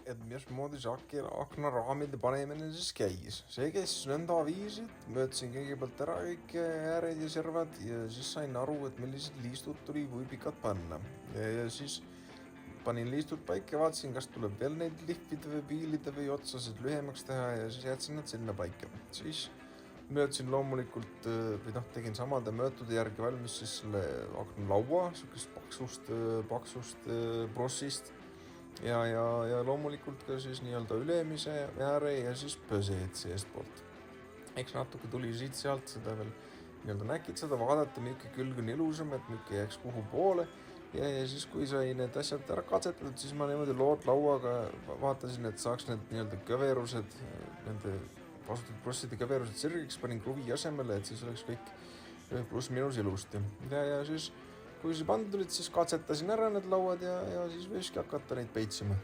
et mismoodi see aknaraamide panemine siis käis. See käis nõnda viisi, et möötsin kõigepealt ära kõik ääred ja servad ja siis sain aru, et millised liistud tuli kui pikad panna. Ja siis panin liistud paika, vaatasin, kas tuleb veel neid lihvida või piilida või otsasid lühemaks teha ja siis jätsin nad sinna paika. Siis möötsin loomulikult, tegin samade möötude järgi valmis siis selle aknalaua, sihukest paksust brossist ja loomulikult ka siis nii-öelda ülemise ääre ja siis pöseed seestpoolt. Eks natuke tuli siit-sealt seda veel nii-öelda näkitseda, vaadata, milline külg on ilusam, et milline jääks kuhu poole. Ja siis, kui sai need asjad ära katsetatud, siis ma niimoodi lauaga vaatasin, et saaks need nii-öelda kõverused, nende kasutatud brosside kõverused sirgiks, panin kruvi asemele, et siis oleks kõik pluss minus ilusti. Ja siis, kui see pandud tulid, siis katsetasin ära need lauad ja siis võiski hakata neid peitsima.